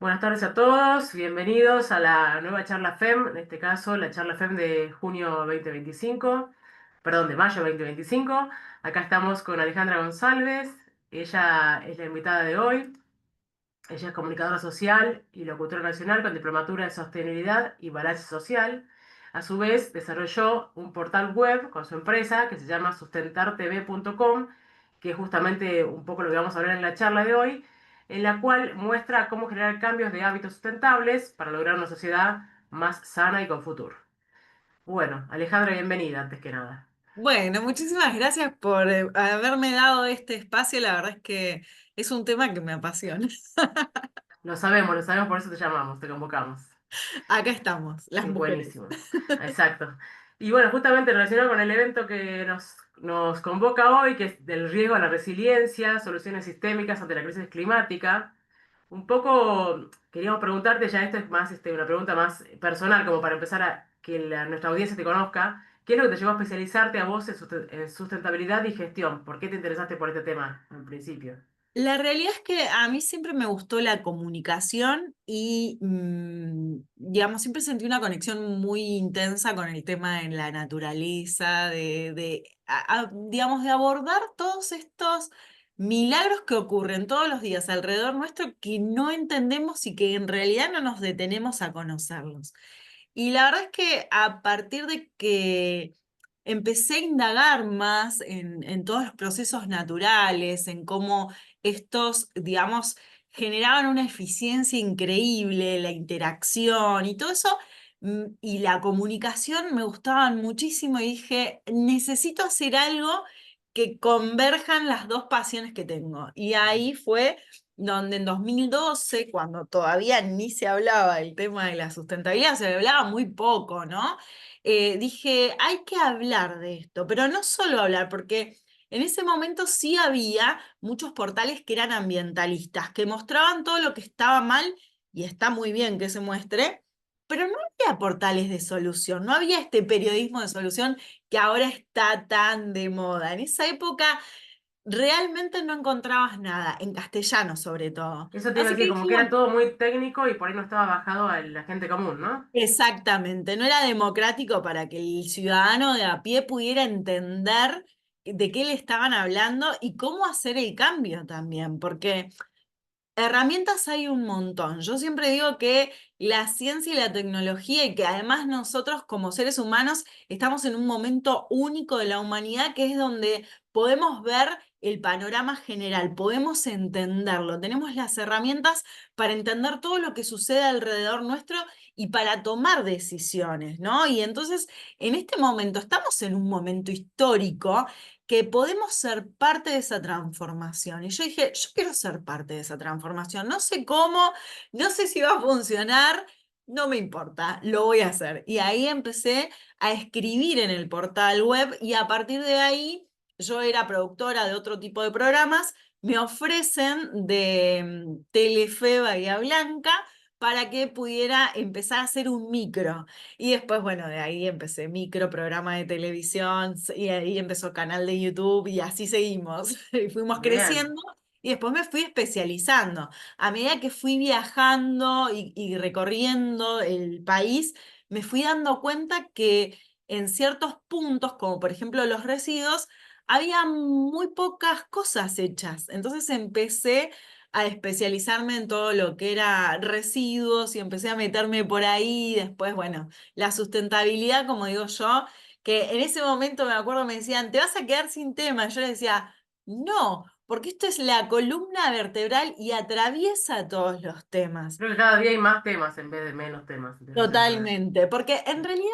Buenas tardes a todos, bienvenidos a la nueva charla FEM, en este caso la charla FEM de junio 2025, perdón, de mayo 2025. Acá estamos con Alejandra González, ella es la invitada de hoy. Ella es comunicadora social y locutora nacional con diplomatura en sostenibilidad y balance social. A su vez, desarrolló un portal web con su empresa que se llama sustentartv.com, que es justamente un poco lo que vamos a hablar en la charla de hoy, en la cual muestra cómo generar cambios de hábitos sustentables para lograr una sociedad más sana y con futuro. Bueno, Alejandra, bienvenida antes que nada. Bueno, muchísimas gracias por haberme dado este espacio. La verdad es que es un tema que me apasiona. Lo sabemos, por eso te llamamos, te convocamos. Acá estamos, las mujeres. Buenísimo, exacto. Y bueno, justamente relacionado con el evento que nos convoca hoy, que es del riesgo a la resiliencia, soluciones sistémicas ante la crisis climática, un poco queríamos preguntarte, ya esto es más una pregunta más personal, como para empezar a que nuestra audiencia te conozca, ¿qué es lo que te llevó a especializarte a vos en sustentabilidad y gestión? ¿Por qué te interesaste por este tema en principio? La realidad es que a mí siempre me gustó la comunicación y, digamos, siempre sentí una conexión muy intensa con el tema en la naturaleza, digamos, de abordar todos estos milagros que ocurren todos los días alrededor nuestro que no entendemos y que en realidad no nos detenemos a conocerlos. Y la verdad es que a partir de que empecé a indagar más en todos los procesos naturales, en cómo estos, digamos, generaban una eficiencia increíble, la interacción y todo eso, y la comunicación me gustaban muchísimo y dije, necesito hacer algo que converjan las dos pasiones que tengo. Y ahí fue donde en 2012, cuando todavía ni se hablaba del tema de la sustentabilidad, se hablaba muy poco, ¿no? Dije, hay que hablar de esto, pero no solo hablar, porque en ese momento sí había muchos portales que eran ambientalistas, que mostraban todo lo que estaba mal, y está muy bien que se muestre, pero no había portales de solución, no había este periodismo de solución que ahora está tan de moda. En esa época realmente no encontrabas nada, en castellano sobre todo. Eso te iba a Así que decir, como que era dijimos, todo muy técnico y por ahí no estaba bajado a la gente común, ¿no? exactamente, no era democrático para que el ciudadano de a pie pudiera entender de qué le estaban hablando y cómo hacer el cambio también, porque herramientas hay un montón. Yo siempre digo que la ciencia y la tecnología, y que además nosotros como seres humanos estamos en un momento único de la humanidad, que es donde podemos ver el panorama general, podemos entenderlo, tenemos las herramientas para entender todo lo que sucede alrededor nuestro y para tomar decisiones, ¿no? Y entonces, en este momento, estamos en un momento histórico que podemos ser parte de esa transformación. Y yo dije, yo quiero ser parte de esa transformación. No sé cómo, no sé si va a funcionar, no me importa, lo voy a hacer. Y ahí empecé a escribir en el portal web y a partir de ahí yo era productora de otro tipo de programas. Me ofrecen de Telefe Bahía Blanca para que pudiera empezar a hacer un micro. Y después, bueno, de ahí empecé micro, programa de televisión, y ahí empezó canal de YouTube y así seguimos. Y fuimos Bien. creciendo y después me fui especializando. A medida que fui viajando y recorriendo el país, me fui dando cuenta que en ciertos puntos, como por ejemplo los residuos, había muy pocas cosas hechas. Entonces empecé a especializarme en todo lo que era residuos y empecé a meterme por ahí. Después, bueno, la sustentabilidad, como digo yo, que en ese momento me acuerdo me decían, te vas a quedar sin tema. Yo les decía, no, porque esto es la columna vertebral y atraviesa todos los temas. Creo que cada día hay más temas en vez de menos temas relacionados con eso. Totalmente, porque en realidad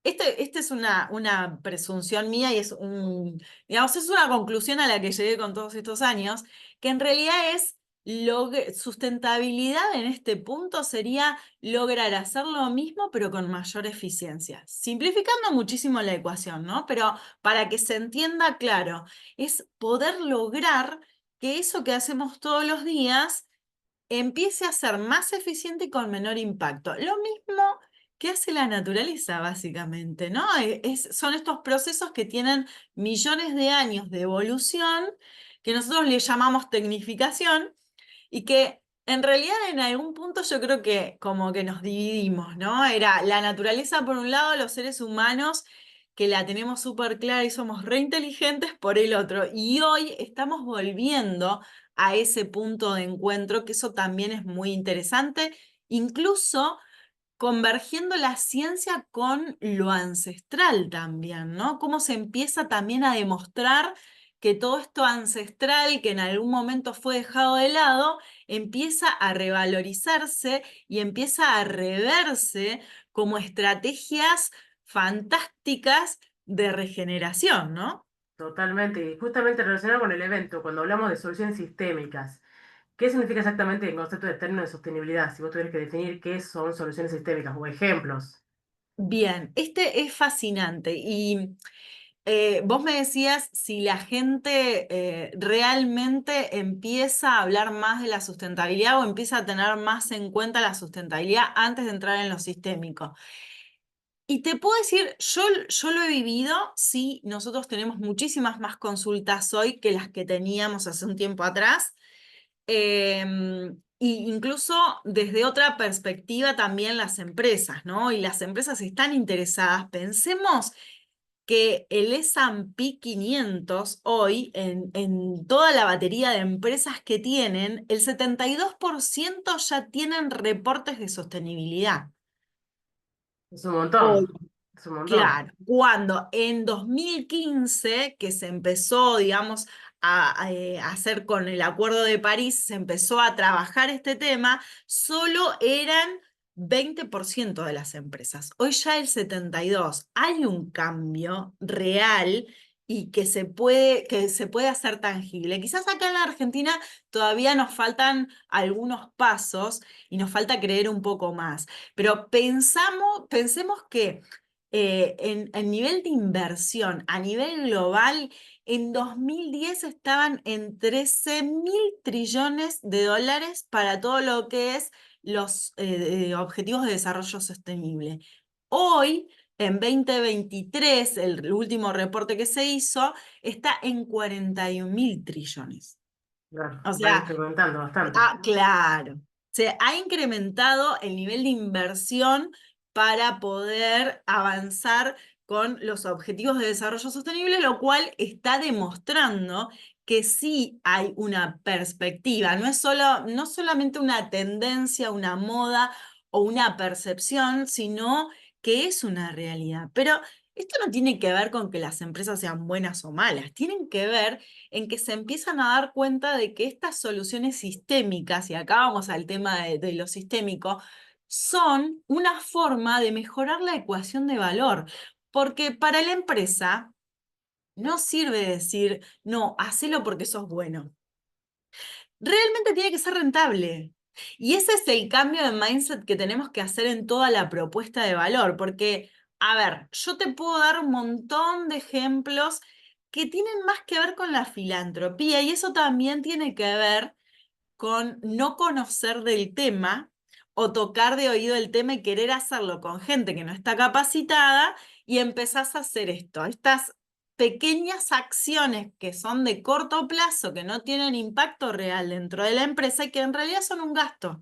este es una presunción mía y es digamos, es una conclusión a la que llegué con todos estos años, que en realidad es sustentabilidad en este punto sería lograr hacer lo mismo pero con mayor eficiencia, simplificando muchísimo la ecuación, ¿no? Pero para que se entienda claro, es poder lograr que eso que hacemos todos los días empiece a ser más eficiente y con menor impacto. Lo mismo que hace la naturaleza, básicamente, ¿no? Son estos procesos que tienen millones de años de evolución, que nosotros le llamamos tecnificación, y que En realidad, en algún punto yo creo que como que nos dividimos, ¿no? Era la naturaleza por un lado, los seres humanos, que la tenemos súper clara y somos re inteligentes por el otro. Y hoy estamos volviendo a ese punto de encuentro, que eso también es muy interesante, incluso convergiendo la ciencia con lo ancestral también, ¿no? Cómo se empieza también a demostrar que todo esto ancestral que en algún momento fue dejado de lado, empieza a revalorizarse y empieza a reverse como estrategias fantásticas de regeneración, ¿no? Totalmente, y justamente relacionado con el evento, cuando hablamos de soluciones sistémicas, ¿qué significa exactamente el concepto de término de sostenibilidad? Si vos tuvieras que definir qué son soluciones sistémicas o ejemplos. Bien, este es fascinante y vos me decías si la gente realmente empieza a hablar más de la sustentabilidad o empieza a tener más en cuenta la sustentabilidad antes de entrar en lo sistémico. Y te puedo decir, yo lo he vivido, sí, nosotros tenemos muchísimas más consultas hoy que las que teníamos hace un tiempo atrás. Y incluso desde otra perspectiva también las empresas, ¿no? Y las empresas están interesadas. Pensemos que el S&P 500 hoy, en toda la batería de empresas que tienen, el 72% ya tienen reportes de sostenibilidad. Es un montón, es un montón. Claro, cuando en 2015, que se empezó, digamos, a hacer con el Acuerdo de París, se empezó a trabajar este tema, solo eran 20% de las empresas. Hoy ya el 72%. Hay un cambio real y que se puede hacer tangible. Quizás acá en la Argentina todavía nos faltan algunos pasos y nos falta creer un poco más, pero pensemos que en nivel de inversión a nivel global, en 2010 estaban en 13.000 trillones de dólares para todo lo que es los objetivos de desarrollo sostenible. Hoy, en 2023, el último reporte que se hizo, está en 41.000 trillones. Claro, O va sea, incrementando bastante. claro. Se ha incrementado el nivel de inversión para poder avanzar con los objetivos de desarrollo sostenible, lo cual está demostrando que sí hay una perspectiva, no solamente una tendencia, una moda o una percepción, sino que es una realidad. Pero esto no tiene que ver con que las empresas sean buenas o malas, tienen que ver en que se empiezan a dar cuenta de que estas soluciones sistémicas, y acá vamos al tema de lo sistémico, son una forma de mejorar la ecuación de valor. Porque para la empresa no sirve decir, no, hacelo porque sos bueno. Realmente tiene que ser rentable. Y ese es el cambio de mindset que tenemos que hacer en toda la propuesta de valor, porque, a ver, yo te puedo dar un montón de ejemplos que tienen más que ver con la filantropía y eso también tiene que ver con no conocer del tema o tocar de oído el tema y querer hacerlo con gente que no está capacitada y empezás a hacer esto, estas pequeñas acciones que son de corto plazo, que no tienen impacto real dentro de la empresa y que en realidad son un gasto.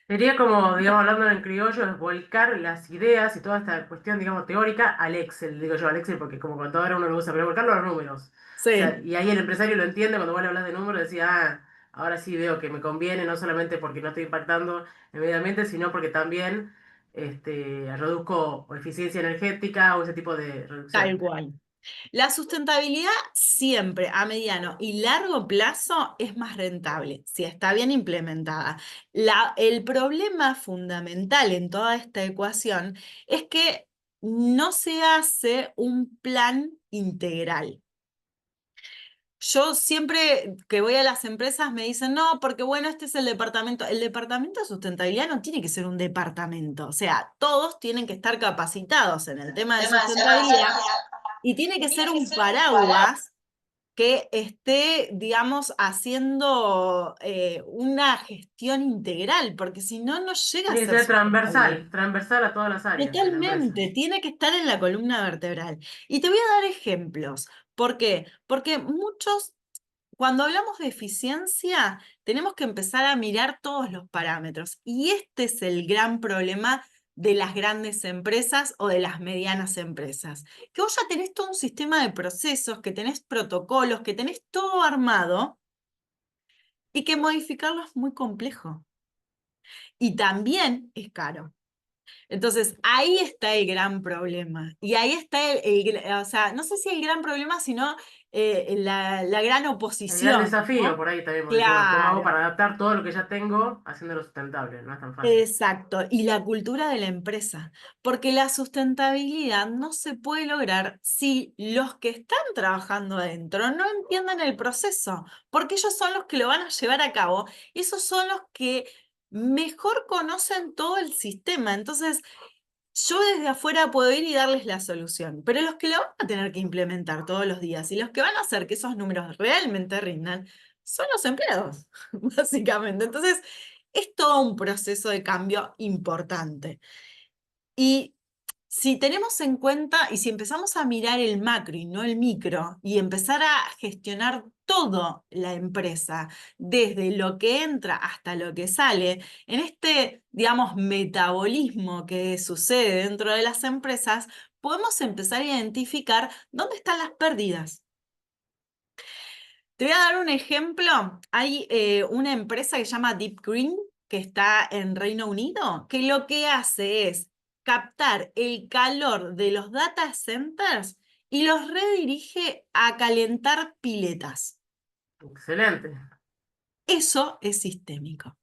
Sería como, digamos, hablando en criollo, es volcar las ideas y toda esta cuestión, digamos, teórica al Excel, digo yo al Excel porque como contadora uno lo usa, pero volcarlo a los números. O sea, Sí, y ahí el empresario lo entiende cuando vos le hablas de números, decía, ah, ahora sí veo que me conviene, no solamente porque no estoy impactando el medio ambiente, sino porque también reduzco o eficiencia energética o ese tipo de tal reducción. cual. La sustentabilidad siempre a mediano y largo plazo es más rentable si está bien implementada. El problema fundamental en toda esta ecuación es que no se hace un plan integral. Yo siempre que voy a las empresas me dicen, no, porque bueno, este es el departamento. El departamento de sustentabilidad no tiene que ser un departamento. O sea, todos tienen que estar capacitados en el tema de sustentabilidad y tiene que ser un paraguas que esté, digamos, haciendo una gestión integral, porque si no, no llega a Tiene que ser ser sustentable. transversal, transversal a todas las áreas de la empresa. Totalmente, tiene que estar en la columna vertebral. Y te voy a dar ejemplos. ¿Por qué? Porque muchos, cuando hablamos de eficiencia, tenemos que empezar a mirar todos los parámetros. Y este es el gran problema de las grandes empresas o de las medianas empresas. Que vos ya tenés todo un sistema de procesos, que tenés protocolos, que tenés todo armado y que modificarlo es muy complejo. Y también es caro. Entonces, ahí está el gran problema. Y ahí está o sea, no sé si el gran problema, sino la gran El gran oposición, desafío ¿no? por ahí también, porque decís, bueno, ¿cómo hago Claro, para adaptar todo lo que ya tengo haciéndolo sustentable? No es tan fácil. exacto. Y la cultura de la empresa. Porque la sustentabilidad no se puede lograr si los que están trabajando adentro no entienden el proceso, porque ellos son los que lo van a llevar a cabo. Esos son los que mejor conocen todo el sistema. Entonces, yo desde afuera puedo ir y darles la solución, pero los que lo van a tener que implementar todos los días y los que van a hacer que esos números realmente rindan son los empleados, básicamente. Entonces, es todo un proceso de cambio importante. Y si tenemos en cuenta y si empezamos a mirar el macro y no el micro y empezar a gestionar todo la empresa, desde lo que entra hasta lo que sale, en este, digamos, metabolismo que sucede dentro de las empresas, podemos empezar a identificar dónde están las pérdidas. Te voy a dar un ejemplo. Hay una empresa que se llama Deep Green, que está en Reino Unido, que lo que hace es captar el calor de los data centers y los redirige a calentar piletas. Excelente. Eso es sistémico.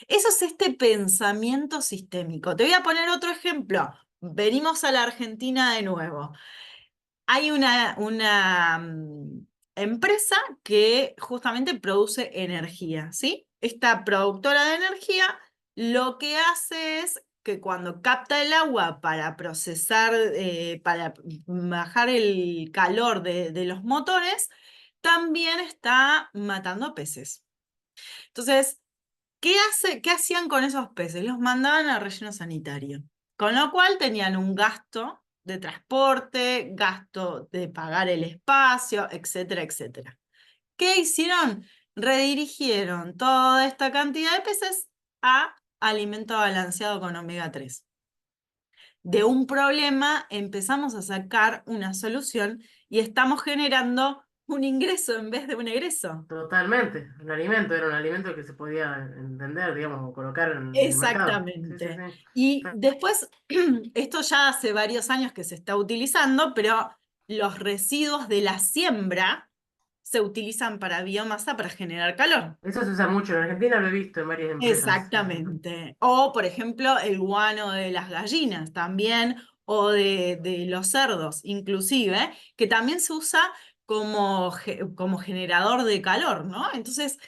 Eso es este pensamiento sistémico. Te voy a poner otro ejemplo. Venimos a la Argentina de nuevo. Hay una empresa que justamente produce energía, ¿sí? Esta productora de energía lo que hace es que cuando capta el agua para procesar, para bajar el calor de los motores, también está matando peces. Entonces, qué hacían con esos peces? Los mandaban al relleno sanitario, con lo cual tenían un gasto de transporte, gasto de pagar el espacio, etcétera, etcétera. ¿Qué hicieron? Redirigieron toda esta cantidad de peces a alimento balanceado con omega 3. De un problema empezamos a sacar una solución y estamos generando un ingreso en vez de un egreso. Totalmente. El alimento era un alimento que se podía entender, digamos, o colocar en el mercado. Sí, sí, Exactamente. sí. Y después, esto ya hace varios años que se está utilizando, pero los residuos de la siembra se utilizan para biomasa para generar calor. Eso se usa mucho. En Argentina lo he visto en varias empresas. Exactamente. O, por ejemplo, el guano de las gallinas también, o de los cerdos, inclusive, que también se usa como generador de calor, ¿no? Entonces,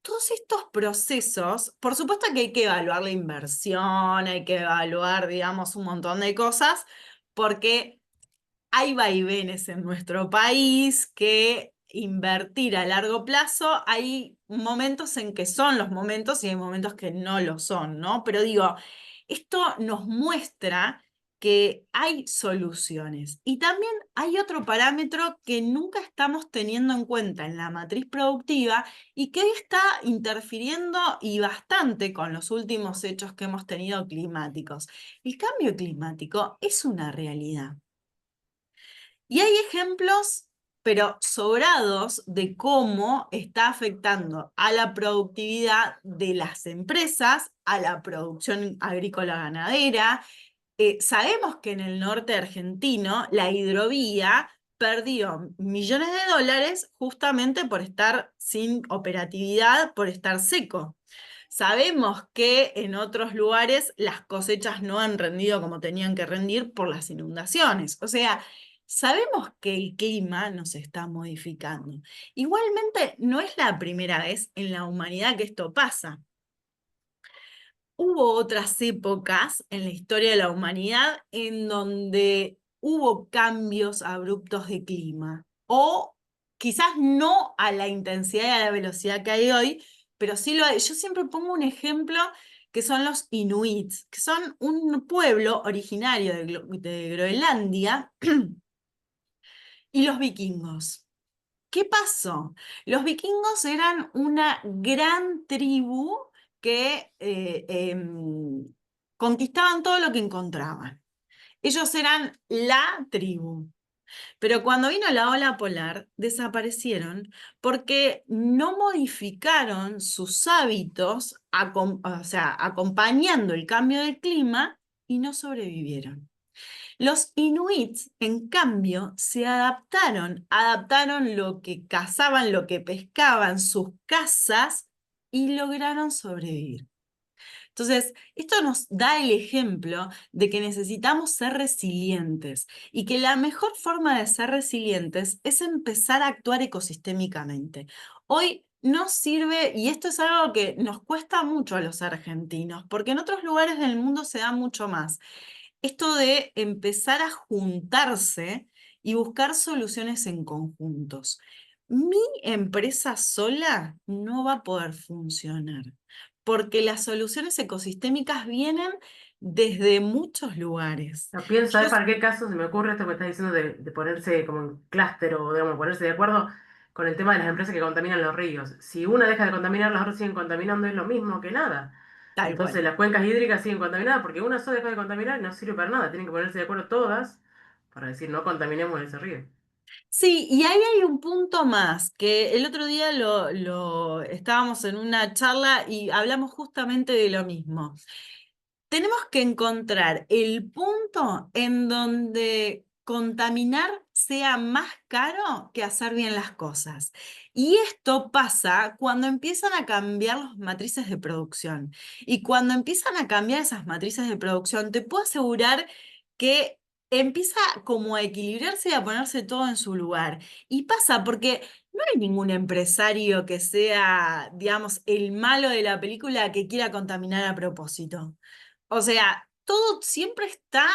todos estos procesos, por supuesto que hay que evaluar la inversión, hay que evaluar, digamos, un montón de cosas, porque hay vaivenes en nuestro país que invertir a largo plazo, hay momentos en que son los momentos y hay momentos que no lo son, ¿no? Pero digo, esto nos muestra que hay soluciones. Y también hay otro parámetro que nunca estamos teniendo en cuenta en la matriz productiva y que hoy está interfiriendo y bastante con los últimos hechos que hemos tenido climáticos. El cambio climático es una realidad. Y hay ejemplos, pero sobrados, de cómo está afectando a la productividad de las empresas, a la producción agrícola ganadera. Sabemos que en el norte argentino la hidrovía perdió millones de dólares justamente por estar sin operatividad, por estar seco. Sabemos que en otros lugares las cosechas no han rendido como tenían que rendir por las inundaciones. O sea, sabemos que el clima nos está modificando. Igualmente, no es la primera vez en la humanidad que esto pasa. Hubo otras épocas en la historia de la humanidad en donde hubo cambios abruptos de clima, o quizás no a la intensidad y a la velocidad que hay hoy, pero sí lo hay. Yo siempre pongo un ejemplo que son los inuits, que son un pueblo originario de Groenlandia, y los vikingos. ¿Qué pasó? Los vikingos eran una gran tribu que conquistaban todo lo que encontraban. Ellos eran la tribu. Pero cuando vino la ola polar, desaparecieron porque no modificaron sus hábitos, o sea, acompañando el cambio del clima y no sobrevivieron. Los inuits, en cambio, se adaptaron lo que cazaban, lo que pescaban, sus casas y lograron sobrevivir. Entonces, esto nos da el ejemplo de que necesitamos ser resilientes y que la mejor forma de ser resilientes es empezar a actuar ecosistémicamente. Hoy no sirve, y esto es algo que nos cuesta mucho a los argentinos, porque en otros lugares del mundo se da mucho más. Esto de empezar a juntarse y buscar soluciones en conjuntos. Mi empresa sola no va a poder funcionar, porque las soluciones ecosistémicas vienen desde muchos lugares. No pienso, Yo, ¿sabes para qué caso se me ocurre esto que estás diciendo de ponerse como en clúster o digamos, ponerse de acuerdo con el tema de las empresas que contaminan los ríos? Si una deja de contaminar, las otras siguen contaminando, es lo mismo que nada. tal Entonces cual. las cuencas hídricas siguen contaminadas porque una sola deja de contaminar y no sirve para nada. Tienen que ponerse de acuerdo todas para decir no contaminemos ese río. Sí, y ahí hay un punto más, que el otro día estábamos en una charla y hablamos justamente de lo mismo. Tenemos que encontrar el punto en donde contaminar sea más caro que hacer bien las cosas. Y esto pasa cuando empiezan a cambiar las matrices de producción. Y cuando empiezan a cambiar esas matrices de producción, te puedo asegurar que empieza como a equilibrarse y a ponerse todo en su lugar. Y pasa porque no hay ningún empresario que sea, digamos, el malo de la película que quiera contaminar a propósito. O sea, todo siempre está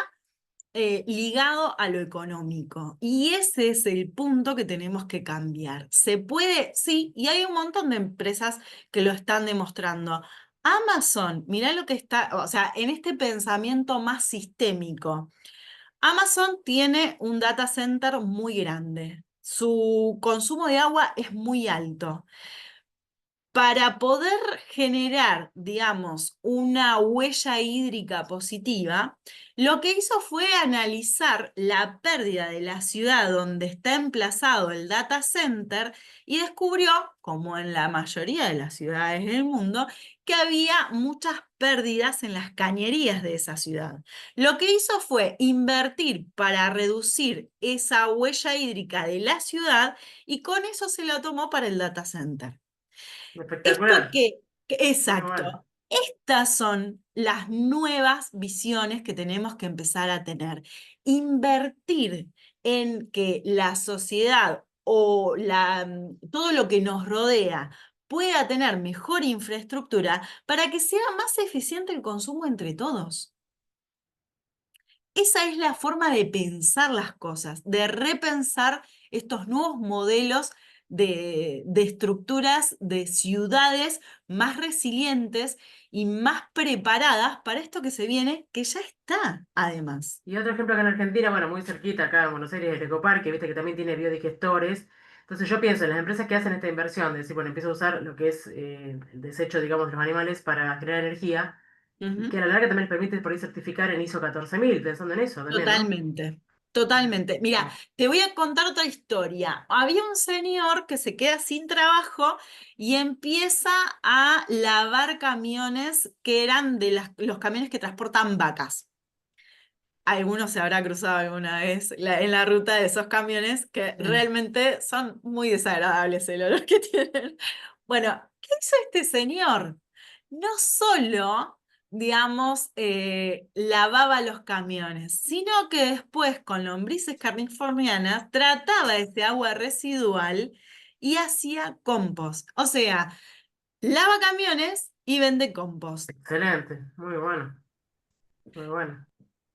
ligado a lo económico. Y ese es el punto que tenemos que cambiar. Se puede, sí, y hay un montón de empresas que lo están demostrando. Amazon, mirá lo que está, o sea, en este pensamiento más sistémico. Amazon tiene un data center muy grande. Su consumo de agua es muy alto. Para poder generar, digamos, una huella hídrica positiva, lo que hizo fue analizar la pérdida de la ciudad donde está emplazado el data center y descubrió, como en la mayoría de las ciudades del mundo, que había muchas pérdidas en las cañerías de esa ciudad. Lo que hizo fue invertir para reducir esa huella hídrica de la ciudad y con eso se lo tomó para el data center. Esto Espectacular. Muy bueno. exacto, estas son las nuevas visiones que tenemos que empezar a tener. Invertir en que la sociedad o todo lo que nos rodea pueda tener mejor infraestructura para que sea más eficiente el consumo entre todos. Esa es la forma de pensar las cosas, de repensar estos nuevos modelos de estructuras, de ciudades más resilientes y más preparadas para esto que se viene, que ya está, además. Y otro ejemplo acá en Argentina, bueno, muy cerquita, acá en Buenos Aires, el Ecoparque, viste que también tiene biodigestores. Entonces yo pienso en las empresas que hacen esta inversión, de decir, bueno, empiezo a usar lo que es el desecho, digamos, de los animales para generar energía, y que Ujú. a la larga también les permite por ahí certificar en ISO 14000 pensando en eso también, ¿no? Totalmente, totalmente. Mira, Sí. te voy a contar otra historia. Había un señor que se queda sin trabajo y empieza a lavar camiones que eran de los camiones que transportan vacas. Algunos se habrá cruzado alguna vez en la ruta de esos camiones que Sí. realmente son muy desagradables el olor que tienen. Bueno, ¿qué hizo este señor? No solo, digamos, lavaba los camiones, sino que después con lombrices californianas trataba ese agua residual y hacía compost. O sea, lava camiones y vende compost. Excelente, muy bueno, muy bueno.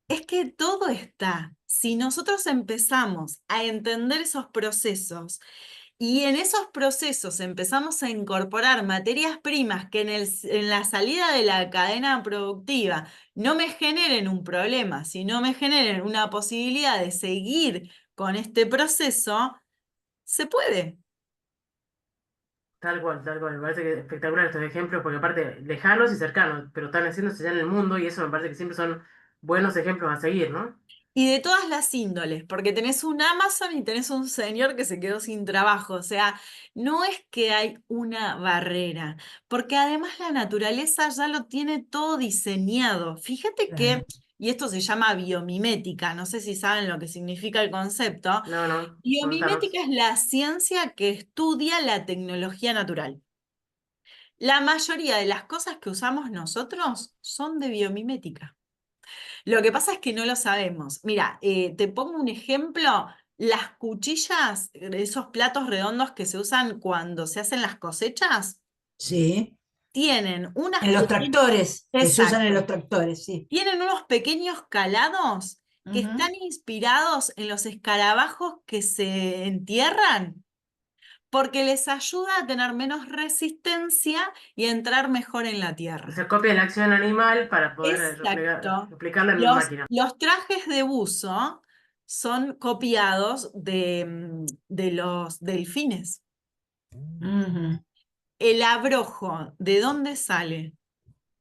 Es que todo está. Si nosotros empezamos a entender esos procesos y en esos procesos empezamos a incorporar materias primas que en la salida de la cadena productiva no me generen un problema, sino me generen una posibilidad de seguir con este proceso, se puede. Tal cual. Me parece que es espectacular estos ejemplos, porque aparte, lejanos y cercanos, pero están haciéndose ya en el mundo y eso me parece que siempre son buenos ejemplos a seguir, ¿no? Y de todas las índoles, porque tenés un Amazon y tenés un señor que se quedó sin trabajo. O sea, no es que hay una barrera, porque además la naturaleza ya lo tiene todo diseñado. Fíjate Claro. que, y esto se llama biomimética, no sé si saben lo que significa el concepto. No, no, Biomimética contanos. es la ciencia que estudia la tecnología natural. La mayoría de las cosas que usamos nosotros son de biomimética. Lo que pasa es que no lo sabemos. Mira, te pongo un ejemplo. Las cuchillas, esos platos redondos que se usan cuando se hacen las cosechas, Sí. tienen En unas los pequeñas... tractores, que se usan en los Exacto. tractores, sí. Tienen unos pequeños calados que Ujú. están inspirados en los escarabajos que se entierran porque les ayuda a tener menos resistencia y a entrar mejor en la tierra. Se copia la acción animal para poder Exacto. replicarla en Los, máquina. los trajes de buzo son copiados de los delfines. Ujú. El abrojo, ¿de dónde sale?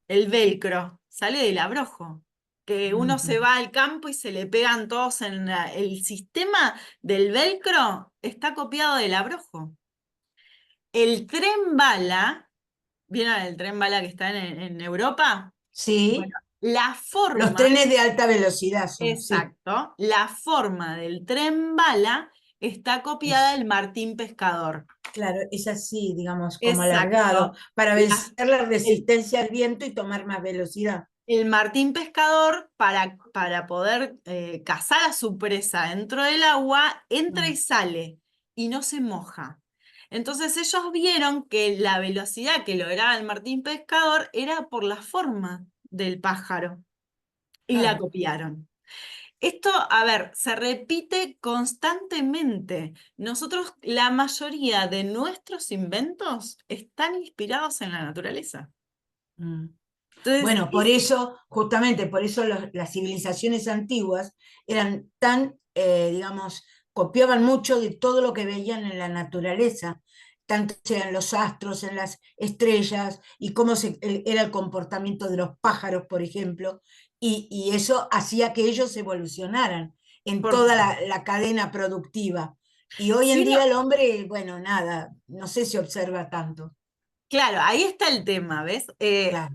El velcro, sale del abrojo. Que uno Ujú. se va al campo y se le pegan todos en el sistema del velcro está copiado del abrojo. El tren bala, ¿vieron el tren bala que está en Europa? Bueno, Sí. la Los forma. trenes de alta velocidad son, sí. Exacto. La forma del tren bala está copiada Es, del Martín Pescador. claro, es así, digamos, como alargado, Exacto. para vencer la El, resistencia al viento y tomar más velocidad. el Martín Pescador, para poder cazar a su presa dentro del agua, entra y Mm. sale y no se moja. Entonces ellos vieron que la velocidad que lograba el Martín Pescador era por la forma del pájaro y la Claro. copiaron. Esto, a ver, se repite constantemente. Nosotros, la mayoría de nuestros inventos están inspirados en la naturaleza. Mm. Entonces, Bueno, por eso, justamente por eso las civilizaciones antiguas eran tan, digamos, copiaban mucho de todo lo que veían en la naturaleza, tanto sean los astros, en las estrellas, y cómo era el comportamiento de los pájaros, por ejemplo, y eso hacía que ellos evolucionaran en por toda supuesto. la cadena productiva. Y hoy Si en uno, día el hombre, bueno, nada, no sé si observa tanto. claro, ahí está el tema, ¿ves? Claro,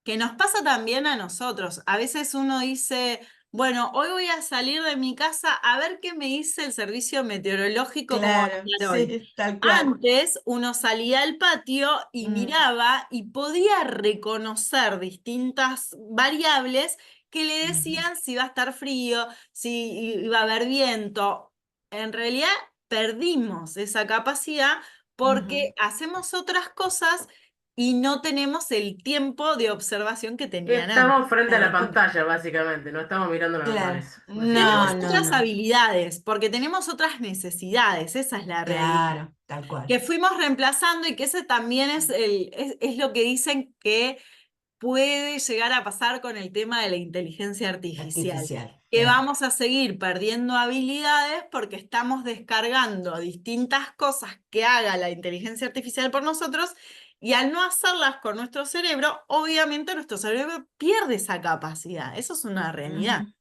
Que nos pasa también a nosotros. A veces uno dice, bueno, hoy voy a salir de mi casa a ver qué me dice el servicio meteorológico, cómo va a claro, estar hoy. sí, tal cual. Antes uno salía al patio y Mm. miraba y podía reconocer distintas variables que le Ujú, decían si iba a estar frío, si iba a haber viento. En realidad perdimos esa capacidad ujú. porque hacemos otras cosas y no tenemos el tiempo de observación que tenían antes. Estamos frente a la Claro, pantalla, básicamente, no estamos mirando la claro. naturaleza, Tenemos No, básicamente. no, otras no. habilidades, porque tenemos otras necesidades, esa es la realidad. Claro, tal cual. Que fuimos reemplazando y que ese también es lo que dicen que puede llegar a pasar con el tema de la inteligencia artificial. Artificial, Que claro. vamos a seguir perdiendo habilidades porque estamos descargando distintas cosas que haga la inteligencia artificial por nosotros y al no hacerlas con nuestro cerebro, obviamente nuestro cerebro pierde esa capacidad. Eso es una realidad, Ujú,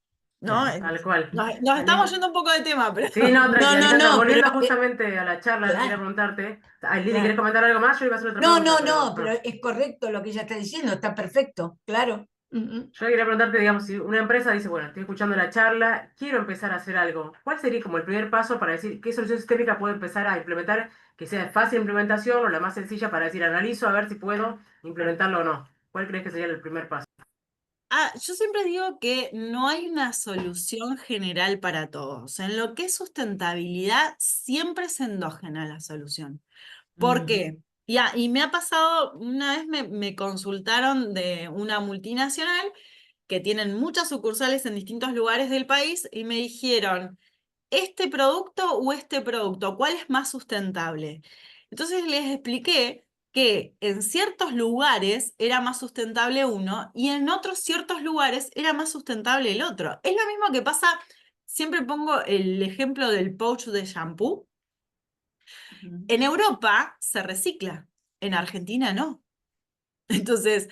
¿no? claro. Tal cual. Nos estamos Ale- yendo un poco de tema, pero Sí, no, No, tranquila, no, Alejandra. no, pero Volviendo justamente a la charla, quería claro, preguntarte. Ay, Lili, ¿querés claro. comentar algo más? Yo iba a hacer otra No, pregunta, no, pero no, pero no. es correcto lo que ella está diciendo, está perfecto, claro. Ujú, Yo quería preguntarte, digamos, si una empresa dice, bueno, estoy escuchando la charla, quiero empezar a hacer algo, ¿cuál sería como el primer paso para decir qué solución sistémica puedo empezar a implementar que sea de fácil implementación o la más sencilla para decir, analizo a ver si puedo implementarlo o no? ¿Cuál crees que sería el primer paso? yo siempre digo que no hay una solución general para todos. En lo que es sustentabilidad, siempre es endógena la solución. ¿Por ujú, qué? Y me ha pasado, una vez me consultaron de una multinacional que tienen muchas sucursales en distintos lugares del país y me dijeron, ¿este producto o este producto? ¿Cuál es más sustentable? Entonces les expliqué que en ciertos lugares era más sustentable uno y en otros ciertos lugares era más sustentable el otro. Es lo mismo que pasa, siempre pongo el ejemplo del pouch de shampoo. ujú. En Europa se recicla. En Argentina no. Entonces,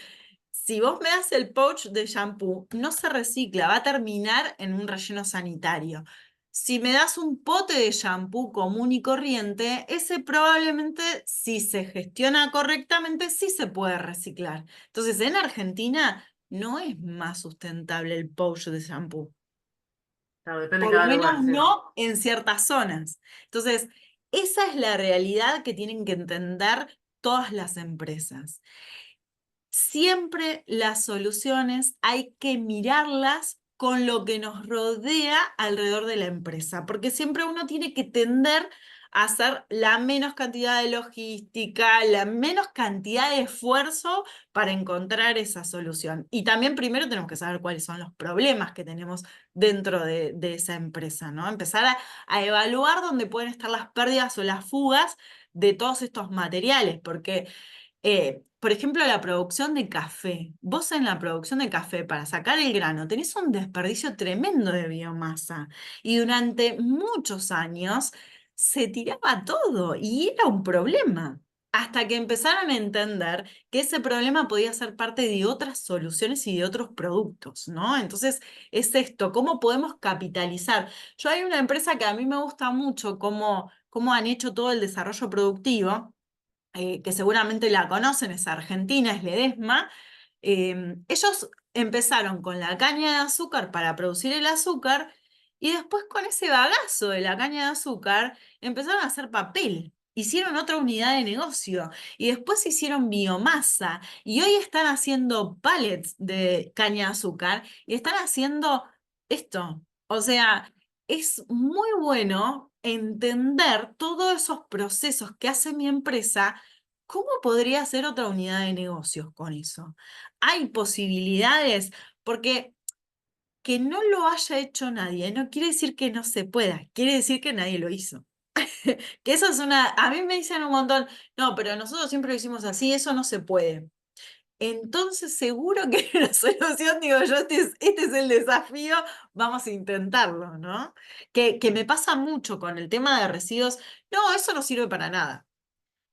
si vos me das el pouch de shampoo, no se recicla, va a terminar en un relleno sanitario. Si me das un pote de shampoo común y corriente, ese probablemente, si se gestiona correctamente, sí se puede reciclar. Entonces, en Argentina no es más sustentable el pouch de shampoo. Claro, depende de Por lo cada lugar, menos sí. no en ciertas zonas. Entonces, esa es la realidad que tienen que entender todas las empresas. Siempre las soluciones hay que mirarlas con lo que nos rodea alrededor de la empresa, porque siempre uno tiene que tender a hacer la menos cantidad de logística, la menos cantidad de esfuerzo para encontrar esa solución. Y también primero tenemos que saber cuáles son los problemas que tenemos dentro de esa empresa, ¿no? Empezar a evaluar dónde pueden estar las pérdidas o las fugas de todos estos materiales, porque por ejemplo, la producción de café. Vos en la producción de café, para sacar el grano, tenés un desperdicio tremendo de biomasa. Y durante muchos años se tiraba todo y era un problema. Hasta que empezaron a entender que ese problema podía ser parte de otras soluciones y de otros productos, ¿no? Entonces, es esto, ¿cómo podemos capitalizar? Yo hay una empresa que a mí me gusta mucho cómo han hecho todo el desarrollo productivo, que seguramente la conocen, es argentina, es Ledesma. Ellos empezaron con la caña de azúcar para producir el azúcar y después con ese bagazo de la caña de azúcar empezaron a hacer papel. Hicieron otra unidad de negocio y después hicieron biomasa y hoy están haciendo pallets de caña de azúcar y están haciendo esto. O sea, es muy bueno entender todos esos procesos que hace mi empresa. ¿Cómo podría hacer otra unidad de negocios con eso? Hay posibilidades, porque que no lo haya hecho nadie no quiere decir que no se pueda, quiere decir que nadie lo hizo. Que eso es a mí me dicen un montón, no, pero nosotros siempre lo hicimos así, eso no se puede. Entonces seguro que la solución, digo yo, este es el desafío, vamos a intentarlo, ¿no? Que me pasa mucho con el tema de residuos, no, eso no sirve para nada.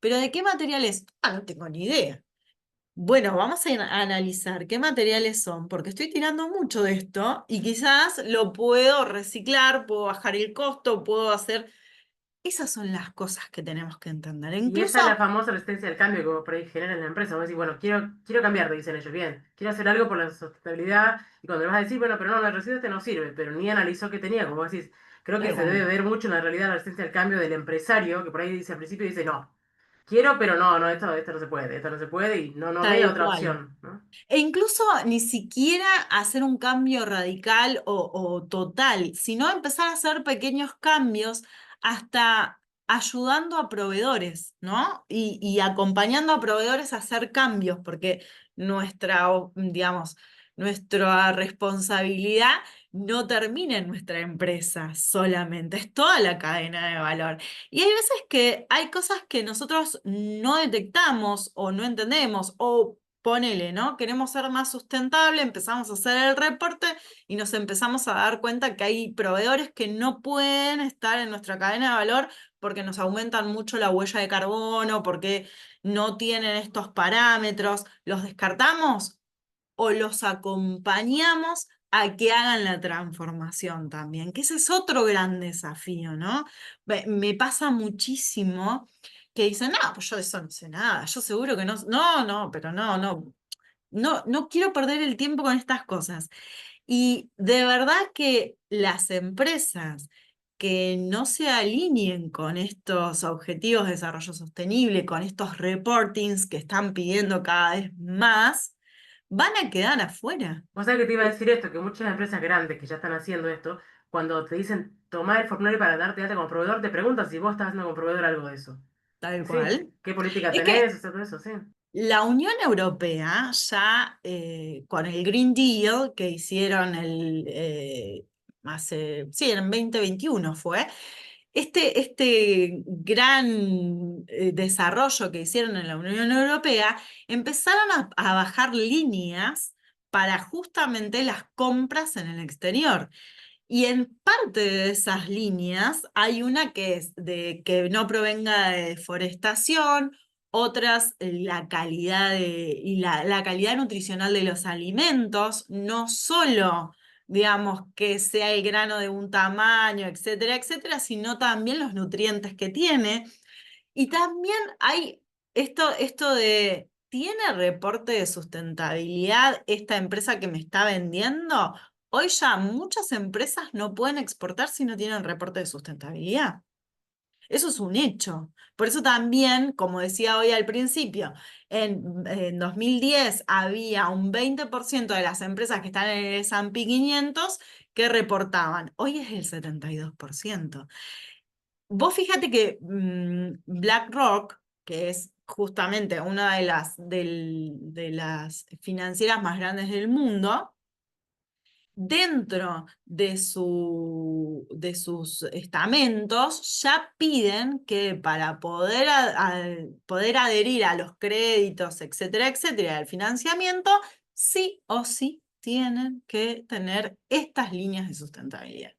¿Pero de qué materiales? Ah, no tengo ni idea. Bueno, vamos a analizar qué materiales son, porque estoy tirando mucho de esto y quizás lo puedo reciclar, puedo bajar el costo, puedo hacer... Esas son las cosas que tenemos que entender. Y esa Incluso, es la famosa resistencia al cambio que vos por ahí genera en la empresa. Vos decís, bueno, quiero cambiar, te dicen ellos, bien, quiero hacer algo por la sustentabilidad. Y cuando le vas a decir, bueno, pero no, el residuo este no sirve, pero ni analizó qué tenía, como vos decís, creo que tal se debe cual, ver mucho en la realidad la resistencia al cambio del empresario, que por ahí dice al principio, dice, no, quiero, pero no, no, esto no se puede y no ve tal otra cual. opción, ¿no? E incluso ni siquiera hacer un cambio radical o total, sino empezar a hacer pequeños cambios hasta ayudando a proveedores, ¿no? Y acompañando a proveedores a hacer cambios, porque digamos, nuestra responsabilidad no termina en nuestra empresa solamente, es toda la cadena de valor. Y hay veces que hay cosas que nosotros no detectamos o no entendemos, o ponele, ¿no? Queremos ser más sustentable, empezamos a hacer el reporte y nos empezamos a dar cuenta que hay proveedores que no pueden estar en nuestra cadena de valor porque nos aumentan mucho la huella de carbono, porque no tienen estos parámetros. ¿Los descartamos o los acompañamos a que hagan la transformación también? Que ese es otro gran desafío, ¿no? Me pasa muchísimo que dicen, no, pues yo de eso no sé nada, yo seguro que no, no, pero no quiero perder el tiempo con estas cosas. Y de verdad que las empresas que no se alineen con estos objetivos de desarrollo sostenible, con estos reportings que están pidiendo cada vez más, van a quedar afuera. Vos sabés que te iba a decir esto, que muchas empresas grandes que ya están haciendo esto, cuando te dicen tomar el formulario para darte de alta como proveedor, te preguntan si vos estás haciendo como proveedor algo de eso. Tal Y sí, cual. ¿qué política Es que tenés? O sea, todo eso, sí. la Unión Europea ya con el Green Deal que hicieron sí, en 2021 fue, este gran desarrollo que hicieron en la Unión Europea, empezaron a bajar líneas para justamente las compras en el exterior. Y en parte de esas líneas hay una que es de que no provenga de deforestación otras la calidad y la calidad nutricional de los alimentos, no solo, digamos, que sea el grano de un tamaño, etcétera, etcétera, sino también los nutrientes que tiene. Y también hay esto de, ¿tiene reporte de sustentabilidad esta empresa que me está vendiendo? Hoy ya muchas empresas no pueden exportar si no tienen reporte de sustentabilidad. Eso es un hecho. Por eso también, como decía hoy al principio, en 2010 había un 20% de las empresas que están en el S&P 500 que reportaban. Hoy es el 72%. Vos fíjate que BlackRock, que es justamente una de las financieras más grandes del mundo, dentro de sus estamentos ya piden que para poder adherir a los créditos, etcétera, etcétera, al financiamiento, sí o sí tienen que tener estas líneas de sustentabilidad.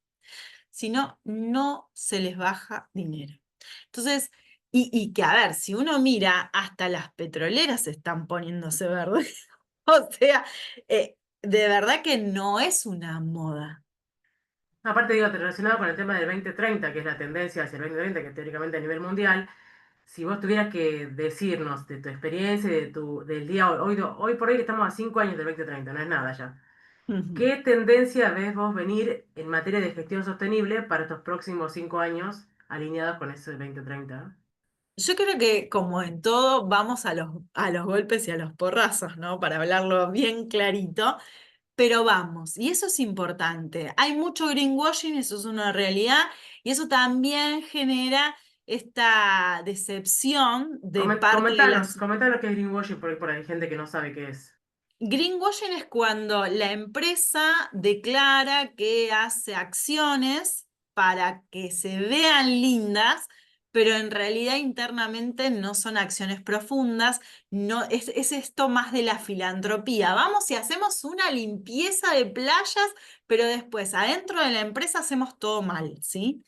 Si no, no se les baja dinero. Entonces, y que a ver, si uno mira, hasta las petroleras están poniéndose verdes. O sea, de verdad que no es una moda. Aparte, digo, relacionado con el tema del 2030, que es la tendencia hacia el 2030, que teóricamente a nivel mundial, si vos tuvieras que decirnos de tu experiencia, del día hoy por hoy que estamos a 5 años del 2030, no es nada ya. Ujú. ¿Qué tendencia ves vos venir en materia de gestión sostenible para estos próximos 5 años alineados con ese 2030? Yo creo que como en todo vamos a los golpes y a los porrazos, ¿no? Para hablarlo bien clarito, pero vamos, y eso es importante. Hay mucho greenwashing, eso es una realidad, y eso también genera esta decepción de parte de las... Comentanos qué es greenwashing, porque por ahí hay gente que no sabe qué es. Greenwashing es cuando la empresa declara que hace acciones para que se vean lindas, pero en realidad internamente no son acciones profundas, no, es esto más de la filantropía. Vamos y hacemos una limpieza de playas, pero después adentro de la empresa hacemos todo mal, ¿sí?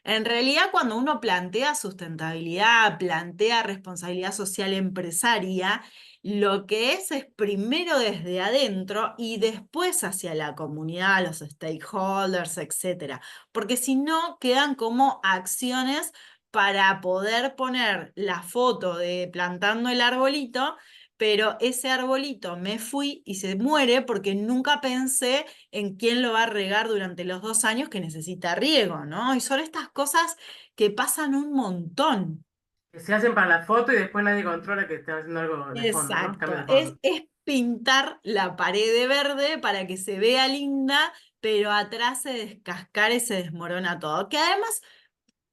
En realidad, cuando uno plantea sustentabilidad, plantea responsabilidad social empresaria, lo que es primero desde adentro y después hacia la comunidad, los stakeholders, etcétera. Porque si no, quedan como acciones para poder poner la foto de plantando el arbolito, pero ese arbolito me fui y se muere porque nunca pensé en quién lo va a regar durante los 2 años que necesita riego, ¿no? Y son estas cosas que pasan un montón. Que se hacen para la foto y después nadie controla que están haciendo algo en el fondo, ¿no? Cambio Exacto, de es, fondo. es pintar la pared de verde para que se vea linda, pero atrás se descascara y se desmorona todo. Que además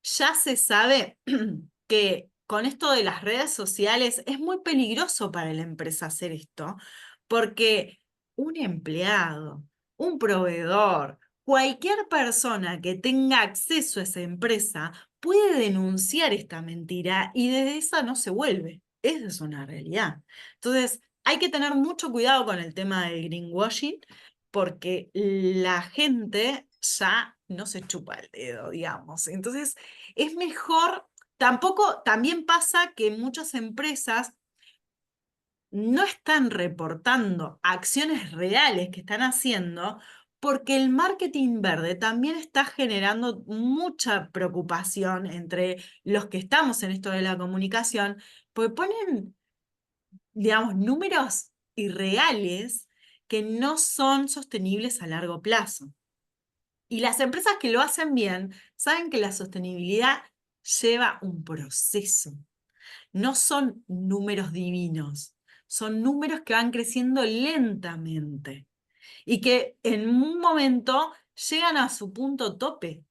ya se sabe que con esto de las redes sociales es muy peligroso para la empresa hacer esto, porque un empleado, un proveedor, cualquier persona que tenga acceso a esa empresa puede denunciar esta mentira y de esa no se vuelve. Esa es una realidad. Entonces, hay que tener mucho cuidado con el tema del greenwashing porque la gente ya no se chupa el dedo, digamos. Entonces, es mejor, también pasa que muchas empresas no están reportando acciones reales que están haciendo porque el marketing verde también está generando mucha preocupación entre los que estamos en esto de la comunicación, porque ponen, digamos, números irreales que no son sostenibles a largo plazo. Y las empresas que lo hacen bien saben que la sostenibilidad lleva un proceso. No son números divinos, son números que van creciendo lentamente y que en un momento llegan a su punto tope.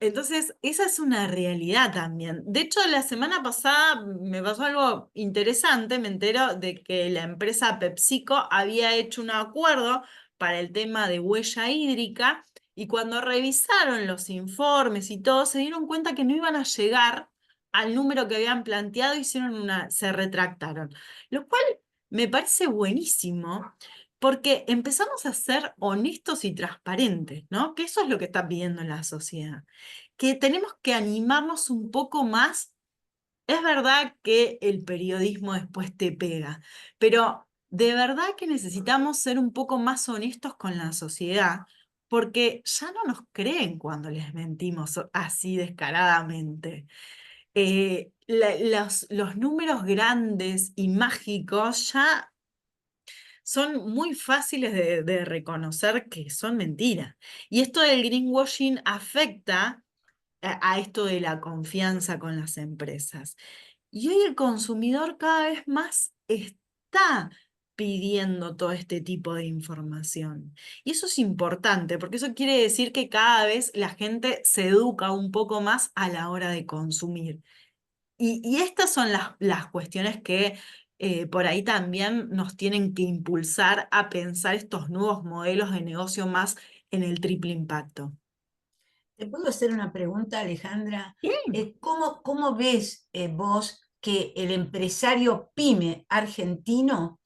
Entonces, esa es una realidad también. De hecho, la semana pasada me pasó algo interesante. Me entero de que la empresa PepsiCo había hecho un acuerdo para el tema de huella hídrica y cuando revisaron los informes y todo, se dieron cuenta que no iban a llegar al número que habían planteado, se retractaron. Lo cual me parece buenísimo porque empezamos a ser honestos y transparentes, ¿no? Que eso es lo que está pidiendo la sociedad, que tenemos que animarnos un poco más Es verdad que el periodismo después te pega, pero de verdad que necesitamos ser un poco más honestos con la sociedad, porque ya no nos creen cuando les mentimos así descaradamente. Los números grandes y mágicos ya son muy fáciles de reconocer que son mentiras. Y esto del greenwashing afecta a esto de la confianza con las empresas. Y hoy el consumidor cada vez más está pidiendo todo este tipo de información. Y eso es importante, porque eso quiere decir que cada vez la gente se educa un poco más a la hora de consumir. Y estas son las cuestiones que por ahí también nos tienen que impulsar a pensar estos nuevos modelos de negocio más en el triple impacto. ¿Te puedo hacer una pregunta, Alejandra? Bien. ¿Cómo ves vos que el empresario pyme argentino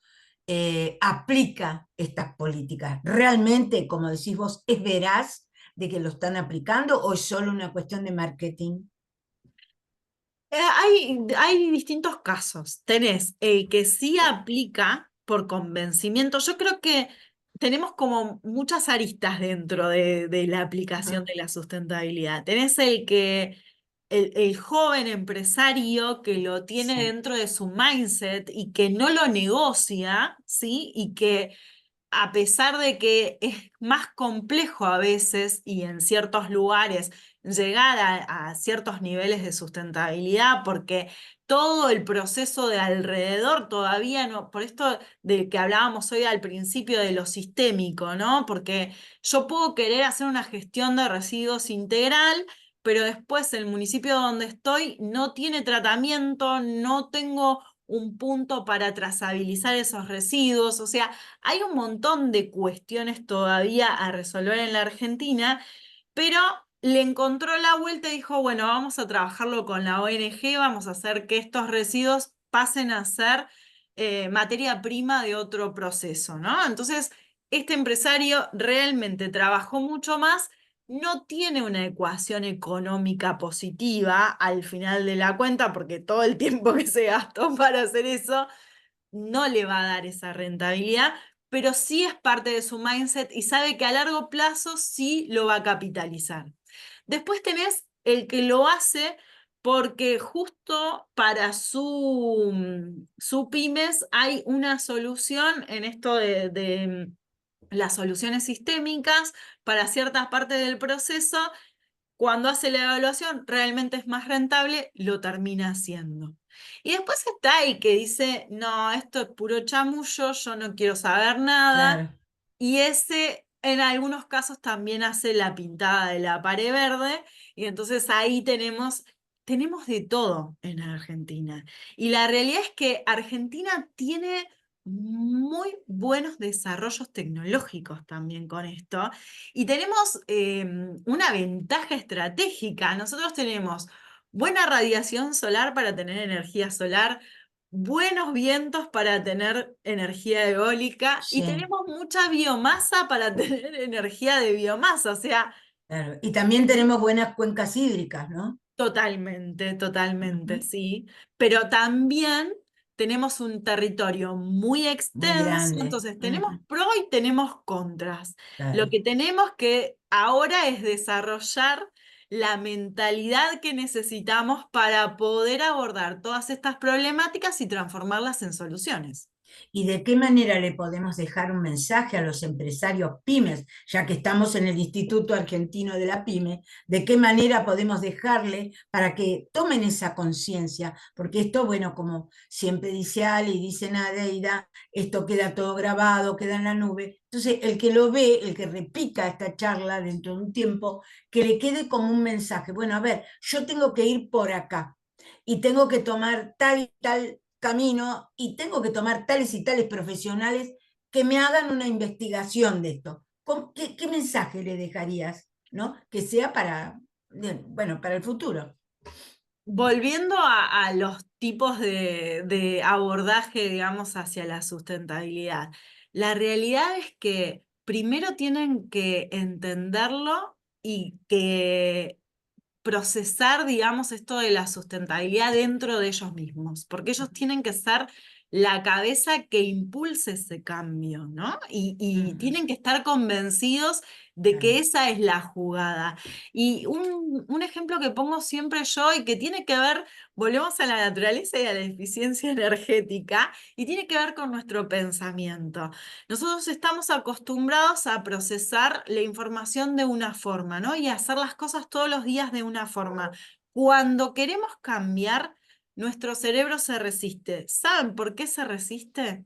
aplica estas políticas? ¿Realmente, como decís vos, es veraz de que lo están aplicando o es solo una cuestión de marketing? Hay distintos casos. Tenés el que sí aplica por convencimiento. Yo creo que tenemos como muchas aristas dentro de la aplicación Ajá, de la sustentabilidad. Tenés el joven empresario que lo tiene sí, dentro de su mindset y que no lo negocia, ¿sí? Y que a pesar de que es más complejo a veces y en ciertos lugares llegar a ciertos niveles de sustentabilidad, porque todo el proceso de alrededor todavía no, por esto de que hablábamos hoy al principio de lo sistémico, ¿no? Porque yo puedo querer hacer una gestión de residuos integral, pero después el municipio donde estoy no tiene tratamiento, no tengo un punto para trazabilizar esos residuos, o sea, hay un montón de cuestiones todavía a resolver en la Argentina, pero le encontró la vuelta y dijo, bueno, vamos a trabajarlo con la ONG, vamos a hacer que estos residuos pasen a ser materia prima de otro proceso, ¿no? Entonces, este empresario realmente trabajó mucho más, no tiene una ecuación económica positiva al final de la cuenta, porque todo el tiempo que se gastó para hacer eso no le va a dar esa rentabilidad, pero sí es parte de su mindset y sabe que a largo plazo sí lo va a capitalizar. Después tenés el que lo hace porque justo para su pymes hay una solución en esto de las soluciones sistémicas para ciertas partes del proceso. Cuando hace la evaluación, realmente es más rentable, lo termina haciendo. Y después está el que dice, no, esto es puro chamullo, yo no quiero saber nada. claro. Y ese en algunos casos también hace la pintada de la pared verde. Y entonces ahí tenemos de todo en Argentina. Y la realidad es que Argentina tiene muy buenos desarrollos tecnológicos también con esto. Y tenemos una ventaja estratégica. Nosotros tenemos buena radiación solar para tener energía solar, buenos vientos para tener energía eólica y Sí, tenemos mucha biomasa para tener energía de biomasa. O sea, claro. Y también tenemos buenas cuencas hídricas, ¿no? totalmente, totalmente, Ujú. sí. Pero también tenemos un territorio muy Muy extenso, grande. entonces tenemos Ujú, pros y tenemos contras. Lo claro. que tenemos que ahora es desarrollar la mentalidad que necesitamos para poder abordar todas estas problemáticas y transformarlas en soluciones. ¿Y de qué manera le podemos dejar un mensaje a los empresarios pymes, ya que estamos en el Instituto Argentino de la Pyme? ¿De qué manera podemos dejarle para que tomen esa conciencia? Porque esto, bueno, como siempre dice Ali y dice Nadeida, esto queda todo grabado, queda en la nube. Entonces, el que lo ve, el que repita esta charla dentro de un tiempo, que le quede como un mensaje. Bueno, a ver, yo tengo que ir por acá y tengo que tomar tal y tal camino y tengo que tomar tales y tales profesionales que me hagan una investigación de esto. ¿Qué mensaje le dejarías? ¿No? Que sea para, bueno, para el futuro. Volviendo a los tipos de abordaje, digamos, hacia la sustentabilidad, la realidad es que primero tienen que entenderlo y que procesar, digamos, esto de la sustentabilidad dentro de ellos mismos, porque ellos tienen que ser la cabeza que impulse ese cambio, ¿no? Y tienen que estar convencidos de que esa es la jugada. Y un ejemplo que pongo siempre yo y que tiene que ver, volvemos a la naturaleza y a la eficiencia energética, y tiene que ver con nuestro pensamiento. Nosotros estamos acostumbrados a procesar la información de una forma, ¿no? Y a hacer las cosas todos los días de una forma. Cuando queremos cambiar, nuestro cerebro se resiste. ¿Saben por qué se resiste?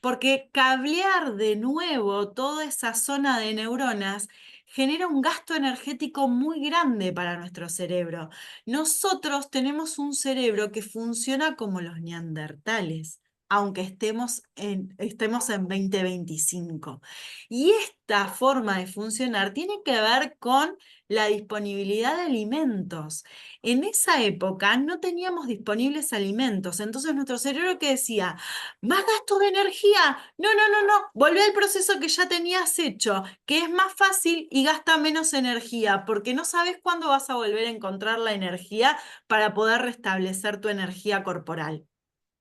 Porque cablear de nuevo toda esa zona de neuronas genera un gasto energético muy grande para nuestro cerebro. Nosotros tenemos un cerebro que funciona como los neandertales, aunque estemos en 2025. Y esta forma de funcionar tiene que ver con la disponibilidad de alimentos. En esa época no teníamos disponibles alimentos, entonces nuestro cerebro que decía, más gasto de energía. No, no, no, no. Volvé al proceso que ya tenías hecho, que es más fácil y gasta menos energía, porque no sabes cuándo vas a volver a encontrar la energía para poder restablecer tu energía corporal.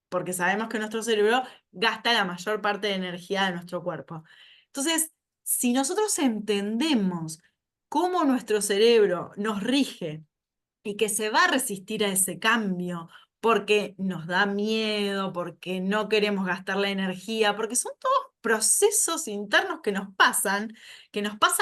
Porque sabemos que nuestro cerebro gasta la mayor parte de energía de nuestro cuerpo. Entonces, si nosotros entendemos cómo nuestro cerebro nos rige y que se va a resistir a ese cambio porque nos da miedo, porque no queremos gastar la energía, porque son todos procesos internos que nos pasa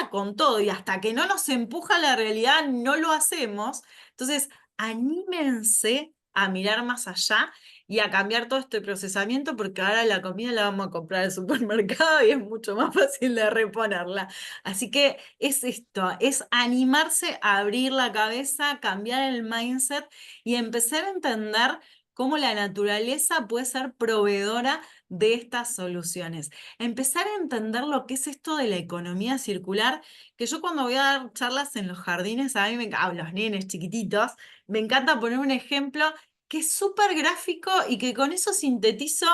con todo y hasta que no nos empuja la realidad no lo hacemos. Entonces, anímense a mirar más allá y a cambiar todo este procesamiento porque ahora la comida la vamos a comprar al supermercado y es mucho más fácil de reponerla. Así que es esto, es animarse a abrir la cabeza, cambiar el mindset y empezar a entender cómo la naturaleza puede ser proveedora de estas soluciones. Empezar a entender lo que es esto de la economía circular, que yo cuando voy a dar charlas en los jardines, a mí a los nenes chiquititos, me encanta poner un ejemplo que es súper gráfico y que con eso sintetizo,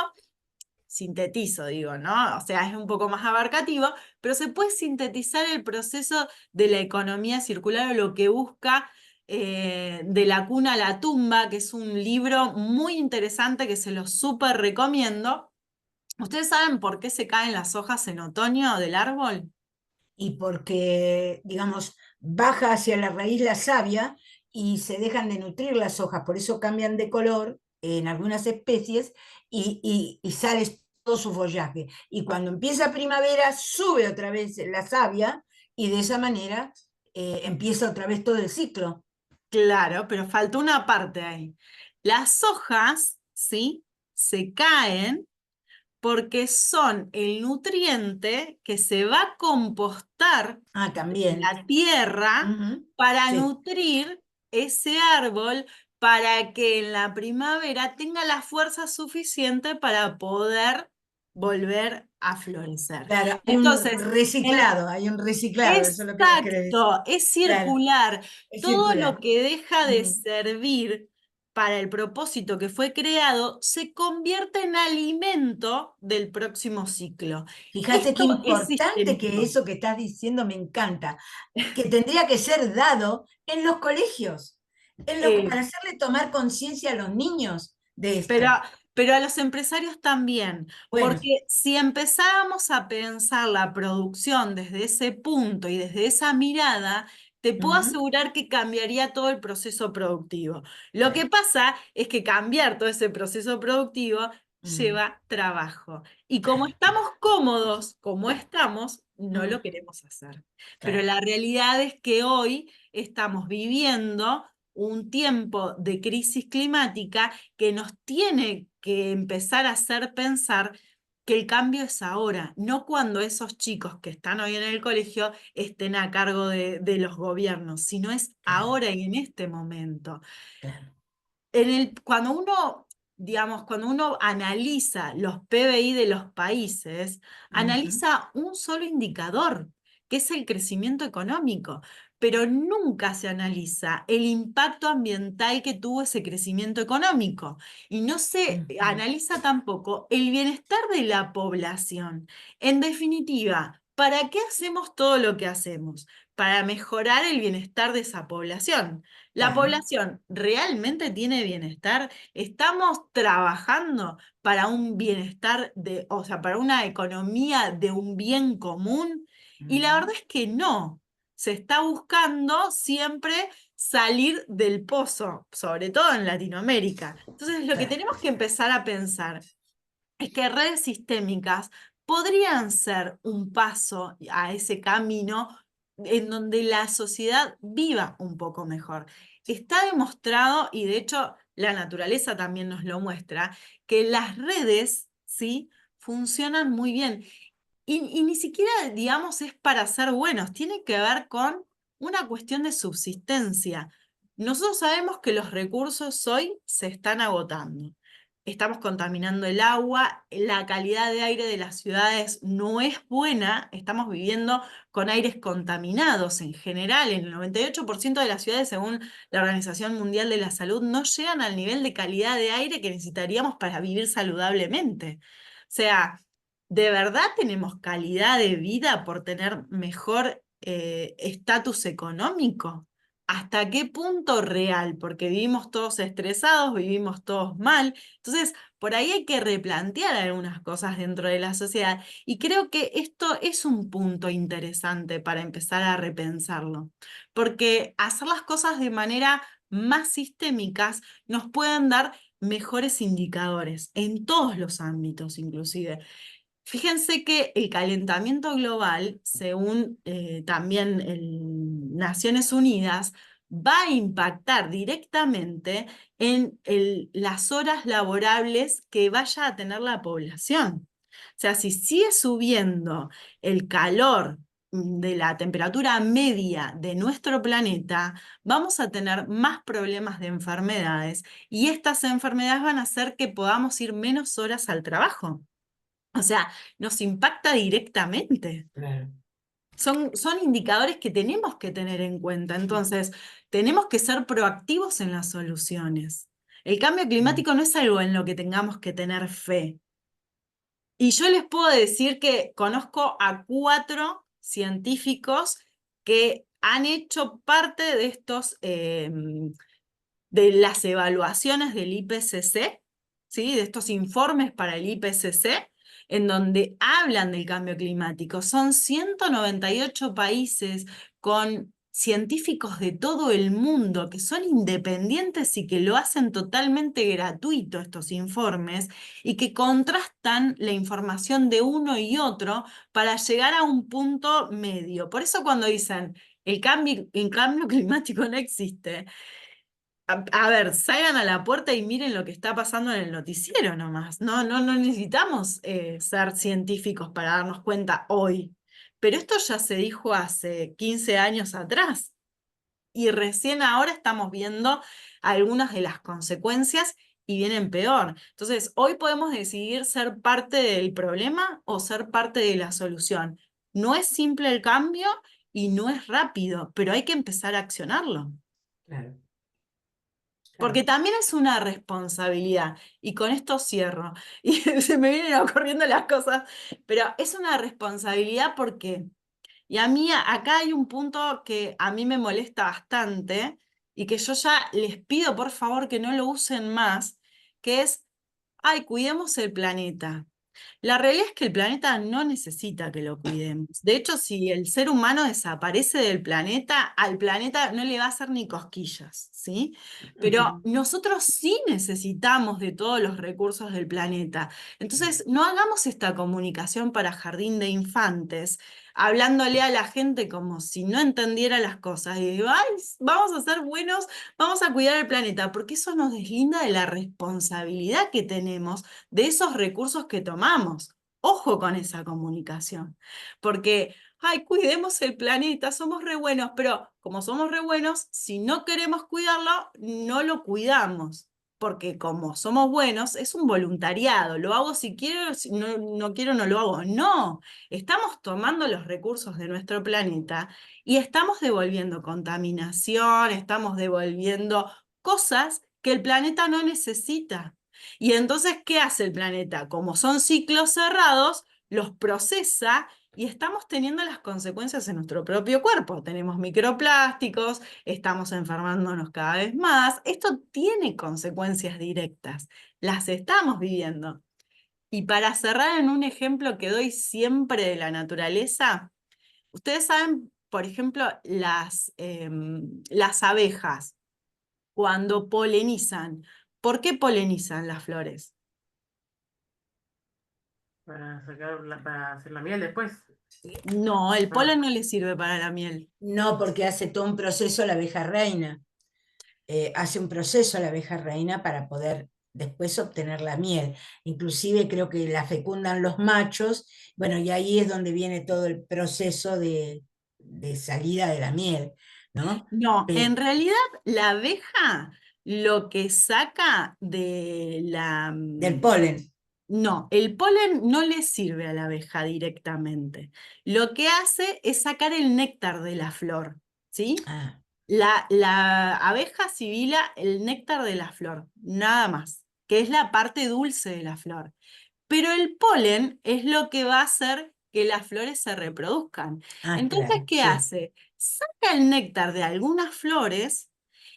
digo, ¿no? O sea, es un poco más abarcativo, pero se puede sintetizar el proceso de la economía circular o lo que busca de la cuna a la tumba, que es un libro muy interesante que se lo súper recomiendo. ¿Ustedes saben por qué se caen las hojas en otoño del árbol? Y porque, digamos, baja hacia la raíz la savia y se dejan de nutrir las hojas, por eso cambian de color en algunas especies y sale todo su follaje. Y cuando empieza primavera, sube otra vez la savia y de esa manera empieza otra vez todo el ciclo. Claro, pero faltó una parte ahí. Las hojas, ¿sí? Se caen porque son el nutriente que se va a compostar Ah, en también. la tierra Ujú. para Sí, nutrir ese árbol para que en la primavera tenga la fuerza suficiente para poder volver a florecer. claro, Entonces, hay un reciclado, eso es lo que vos querés decir. exacto, es Claro, circular. es Todo lo circular. que deja de Ujú. servir para el propósito que fue creado se convierte en alimento del próximo ciclo. Fíjate qué Esto es importante que sistémico. eso que estás diciendo me encanta, que tendría que ser dado en los colegios, Eh, para hacerle tomar conciencia a los niños de Pero, esto. pero a los empresarios también, Bueno, porque si empezáramos a pensar la producción desde ese punto y desde esa mirada, te puedo ujú, asegurar que cambiaría todo el proceso productivo. Lo que pasa es que cambiar todo ese proceso productivo mm, lleva trabajo. Y como claro, estamos cómodos, como estamos, no mm, lo queremos hacer. Pero claro, la realidad es que hoy estamos viviendo un tiempo de crisis climática que nos tiene que empezar a hacer pensar que el cambio es ahora, no cuando esos chicos que están hoy en el colegio estén a cargo de los gobiernos, sino es claro, ahora y en este momento. claro. Cuando uno, digamos, cuando uno analiza los PBI de los países, Ujú, analiza un solo indicador, que es el crecimiento económico, pero nunca se analiza el impacto ambiental que tuvo ese crecimiento económico y no se ujú, analiza tampoco el bienestar de la población. En definitiva, ¿para qué hacemos todo lo que hacemos? Para mejorar el bienestar de esa población. ¿La Claro. población realmente tiene bienestar? ¿Estamos trabajando para un bienestar o sea, para una economía de un bien común? Y la verdad es que no. Se está buscando siempre salir del pozo, sobre todo en Latinoamérica. Entonces, lo que Claro. tenemos que empezar a pensar es que redes sistémicas podrían ser un paso a ese camino en donde la sociedad viva un poco mejor. Está demostrado, y de hecho la naturaleza también nos lo muestra, que las redes, ¿sí?, funcionan muy bien. Y ni siquiera, digamos, es para ser buenos, tiene que ver con una cuestión de subsistencia. Nosotros sabemos que los recursos hoy se están agotando. Estamos contaminando el agua, la calidad de aire de las ciudades no es buena, estamos viviendo con aires contaminados en general. El 98% de las ciudades, según la Organización Mundial de la Salud, no llegan al nivel de calidad de aire que necesitaríamos para vivir saludablemente. O sea, ¿de verdad tenemos calidad de vida por tener mejor estatus económico? ¿Hasta qué punto real? Porque vivimos todos estresados, vivimos todos mal. Entonces, por ahí hay que replantear algunas cosas dentro de la sociedad. Y creo que esto es un punto interesante para empezar a repensarlo. Porque hacer las cosas de manera más sistémicas nos pueden dar mejores indicadores en todos los ámbitos, inclusive. Fíjense que el calentamiento global, según también Naciones Unidas, va a impactar directamente en las horas laborables que vaya a tener la población. O sea, si sigue subiendo el calor de la temperatura media de nuestro planeta, vamos a tener más problemas de enfermedades y estas enfermedades van a hacer que podamos ir menos horas al trabajo. O sea, nos impacta directamente. Claro. Son indicadores que tenemos que tener en cuenta. Entonces, tenemos que ser proactivos en las soluciones. El cambio climático no es algo en lo que tengamos que tener fe. Y yo les puedo decir que conozco a 4 científicos que han hecho parte de de las evaluaciones del IPCC, ¿sí?, de estos informes para el IPCC, en donde hablan del cambio climático. Son 198 países con científicos de todo el mundo que son independientes y que lo hacen totalmente gratuito estos informes y que contrastan la información de uno y otro para llegar a un punto medio. Por eso cuando dicen el cambio climático no existe, a ver, salgan a la puerta y miren lo que está pasando en el noticiero nomás. No necesitamos ser científicos para darnos cuenta hoy. Pero esto ya se dijo hace 15 años atrás. Y recién ahora estamos viendo algunas de las consecuencias y vienen peor. Entonces, hoy podemos decidir ser parte del problema o ser parte de la solución. No es simple el cambio y no es rápido, pero hay que empezar a accionarlo. Claro. Porque también es una responsabilidad, y con esto cierro, y se me vienen ocurriendo las cosas, pero es una responsabilidad porque, y a mí acá hay un punto que a mí me molesta bastante, y que yo ya les pido por favor que no lo usen más, que es, ay, cuidemos el planeta. La realidad es que el planeta no necesita que lo cuidemos. De hecho, si el ser humano desaparece del planeta, al planeta no le va a hacer ni cosquillas, ¿sí? Pero nosotros sí necesitamos de todos los recursos del planeta. Entonces, no hagamos esta comunicación para jardín de infantes, hablándole a la gente como si no entendiera las cosas. Y digo, ay, vamos a ser buenos, vamos a cuidar el planeta, porque eso nos deslinda de la responsabilidad que tenemos de esos recursos que tomamos. Ojo con esa comunicación, porque, ay, cuidemos el planeta, somos re buenos, pero como somos re buenos, si no queremos cuidarlo, no lo cuidamos, porque como somos buenos, es un voluntariado, lo hago si quiero, si no quiero, no lo hago. No, estamos tomando los recursos de nuestro planeta y estamos devolviendo contaminación, estamos devolviendo cosas que el planeta no necesita. Y entonces, ¿qué hace el planeta? Como son ciclos cerrados, los procesa y estamos teniendo las consecuencias en nuestro propio cuerpo. Tenemos microplásticos, estamos enfermándonos cada vez más. Esto tiene consecuencias directas, las estamos viviendo. Y para cerrar en un ejemplo que doy siempre de la naturaleza, ustedes saben, por ejemplo, las abejas, cuando polinizan. ¿Por qué polinizan las flores? para hacer la miel después. No, el Ah, polen no les sirve para la miel. No, porque hace todo un proceso la abeja reina. Hace un proceso la abeja reina para poder después obtener la miel. Inclusive creo que la fecundan los machos, bueno, y ahí es donde viene todo el proceso de salida de la miel, ¿no? No, en Pe- realidad la abeja lo que saca de la... del polen. No, el polen no le sirve a la abeja directamente. Lo que hace es sacar el néctar de la flor, ¿sí? Ah, La abeja sibila el néctar de la flor, nada más, que es la parte dulce de la flor. Pero el polen es lo que va a hacer que las flores se reproduzcan. Entonces, claro, ¿qué sí. hace? Saca el néctar de algunas flores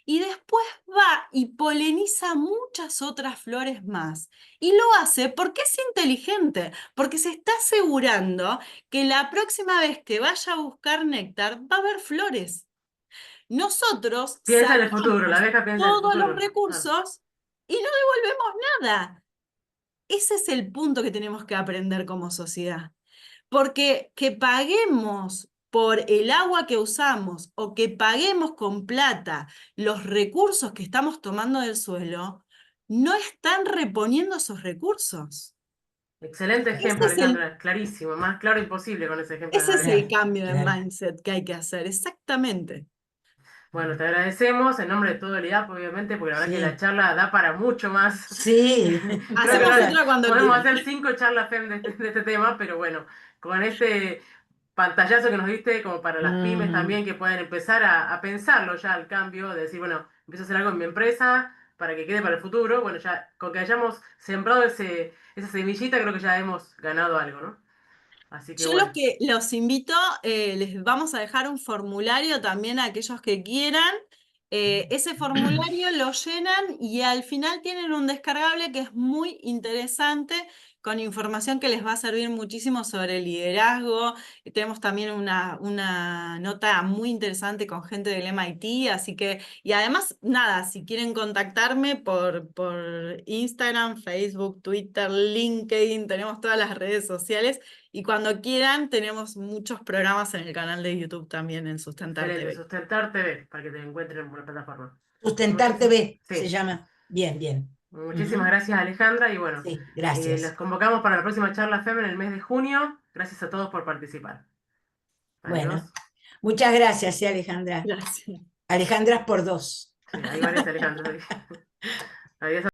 y después va y poliniza muchas otras flores más. Y lo hace porque es inteligente, porque se está asegurando que la próxima vez que vaya a buscar néctar va a haber flores. Nosotros piensa en el futuro, la sacamos abeja piensa en el todos los futuro. Ah, recursos y no devolvemos nada. Ese es el punto que tenemos que aprender como sociedad. Porque que paguemos por el agua que usamos o que paguemos con plata los recursos que estamos tomando del suelo, no están reponiendo esos recursos. excelente Ese ejemplo, es el, Alejandra, clarísimo, más claro imposible con ese ejemplo de ese la es abeja. el Claro, cambio de claro. mindset que hay que hacer, exactamente. Bueno, te agradecemos en nombre de todo el IAP, obviamente, porque la verdad que la Sí, charla da para mucho más. sí, Creo la que Hacemos verdad. otra cuando podemos quieran. hacer 5 charlas FEM de este tema, pero bueno, con este pantallazo que nos diste, como para las pymes Ujú. también, que puedan empezar a pensarlo ya al cambio, de decir, bueno, empiezo a hacer algo en mi empresa para que quede para el futuro. Bueno, ya con que hayamos sembrado esa semillita, creo que ya hemos ganado algo, ¿no? Así que Yo los bueno, que los invito, les vamos a dejar un formulario también a aquellos que quieran. Ese formulario lo llenan y al final tienen un descargable que es muy interesante, con información que les va a servir muchísimo sobre el liderazgo. Tenemos también una nota muy interesante con gente del MIT, así que, y además, nada, si quieren contactarme por Instagram, Facebook, Twitter, LinkedIn, tenemos todas las redes sociales. Y cuando quieran, tenemos muchos programas en el canal de YouTube también en Sustentar excelente. TV. Sustentar TV, para que te encuentren por la plataforma. Sustentar Muchísimas, TV se sí. llama. Bien, bien. Muchísimas Ujú. gracias, Alejandra. Y bueno, Sí, los gracias. convocamos para la próxima charla FEM en el mes de junio. Gracias a todos por participar. Bueno, Adiós. muchas gracias, sí, Alejandra. Gracias. Alejandras por dos. Sí, hay varias Alejandras. Adiós.